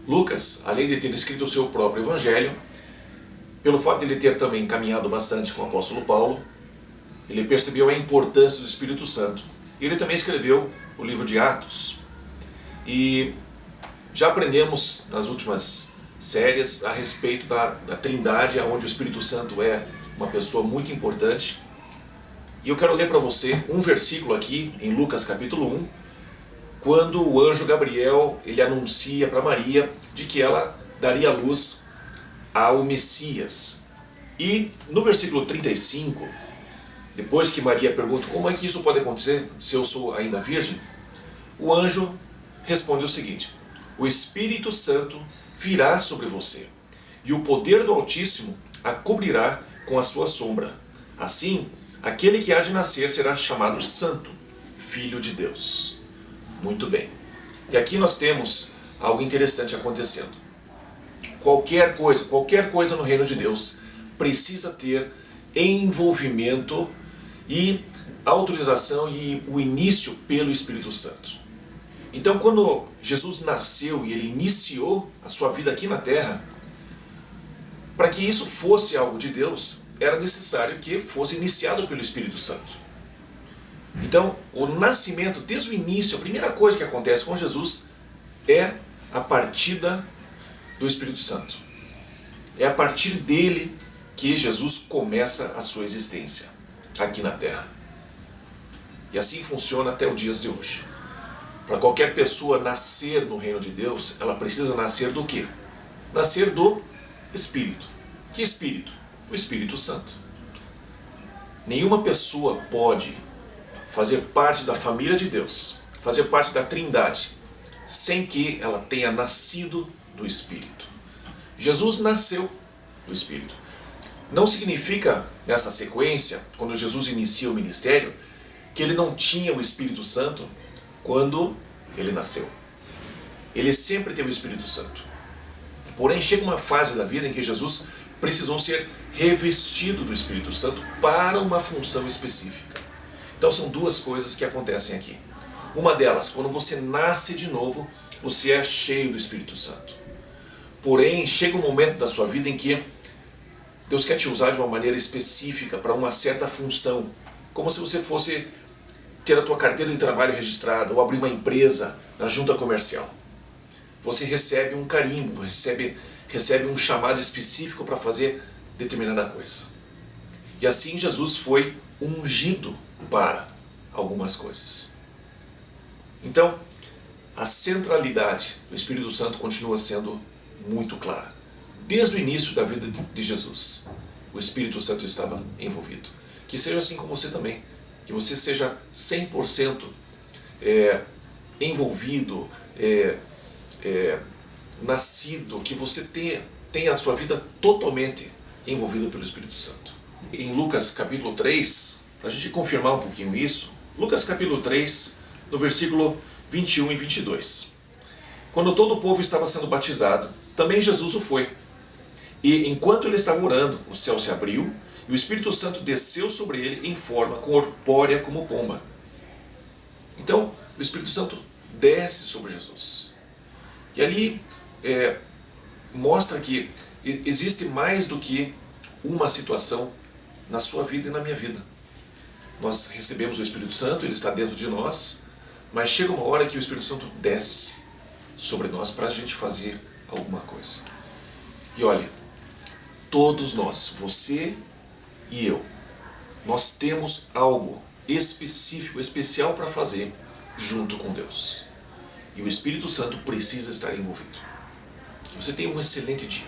Lucas, além de ter escrito o seu próprio evangelho, pelo fato de ele ter também caminhado bastante com o apóstolo Paulo, ele percebeu a importância do Espírito Santo. E ele também escreveu o livro de Atos. E já aprendemos nas últimas séries a respeito da Trindade, onde o Espírito Santo é uma pessoa muito importante. E eu quero ler para você um versículo aqui em Lucas capítulo 1, quando o anjo Gabriel ele anuncia para Maria de que ela daria luz ao Messias. E no versículo 35, depois que Maria pergunta como é que isso pode acontecer se eu sou ainda virgem, o anjo responde o seguinte: o Espírito Santo virá sobre você, e o poder do Altíssimo a cobrirá com a sua sombra. Assim, aquele que há de nascer será chamado Santo, Filho de Deus. Muito bem. E aqui nós temos algo interessante acontecendo. Qualquer coisa no reino de Deus precisa ter envolvimento e autorização e o início pelo Espírito Santo. Então, quando Jesus nasceu e ele iniciou a sua vida aqui na terra, para que isso fosse algo de Deus, era necessário que fosse iniciado pelo Espírito Santo. Então, o nascimento, desde o início, a primeira coisa que acontece com Jesus é a partida do Espírito Santo. É a partir dele que Jesus começa a sua existência aqui na terra. E assim funciona até os dias de hoje. Para qualquer pessoa nascer no reino de Deus, ela precisa nascer do quê? Nascer do Espírito. Que Espírito? O Espírito Santo. Nenhuma pessoa pode fazer parte da família de Deus, fazer parte da Trindade, sem que ela tenha nascido do Espírito. Jesus nasceu do Espírito. Não significa, nessa sequência, quando Jesus inicia o ministério, que ele não tinha o Espírito Santo quando ele nasceu. Ele sempre teve o Espírito Santo. Porém, chega uma fase da vida em que Jesus precisou ser revestido do Espírito Santo para uma função específica. Então são duas coisas que acontecem aqui. Uma delas, quando você nasce de novo, você é cheio do Espírito Santo. Porém, chega um momento da sua vida em que Deus quer te usar de uma maneira específica para uma certa função. Como se você fosse ter a tua carteira de trabalho registrada ou abrir uma empresa na junta comercial. Você recebe um carimbo, recebe um chamado específico para fazer determinada coisa. E assim Jesus foi ungido para algumas coisas. Então, a centralidade do Espírito Santo continua sendo muito clara. Desde o início da vida de Jesus, o Espírito Santo estava envolvido. Que seja assim com você também. Que você seja 100% envolvido, nascido, que você tenha a sua vida totalmente envolvida pelo Espírito Santo. Em Lucas capítulo 3, para a gente confirmar um pouquinho isso, Lucas capítulo 3, no versículo 21 e 22. Quando todo o povo estava sendo batizado, também Jesus o foi. E enquanto ele estava orando, o céu se abriu e o Espírito Santo desceu sobre ele em forma corpórea como pomba. Então, o Espírito Santo desce sobre Jesus. E ali mostra que existe mais do que uma situação na sua vida e na minha vida. Nós recebemos o Espírito Santo, ele está dentro de nós, mas chega uma hora que o Espírito Santo desce sobre nós para a gente fazer alguma coisa. E olha, todos nós, você e eu, nós temos algo específico, especial para fazer junto com Deus. E o Espírito Santo precisa estar envolvido. Que você tenha um excelente dia.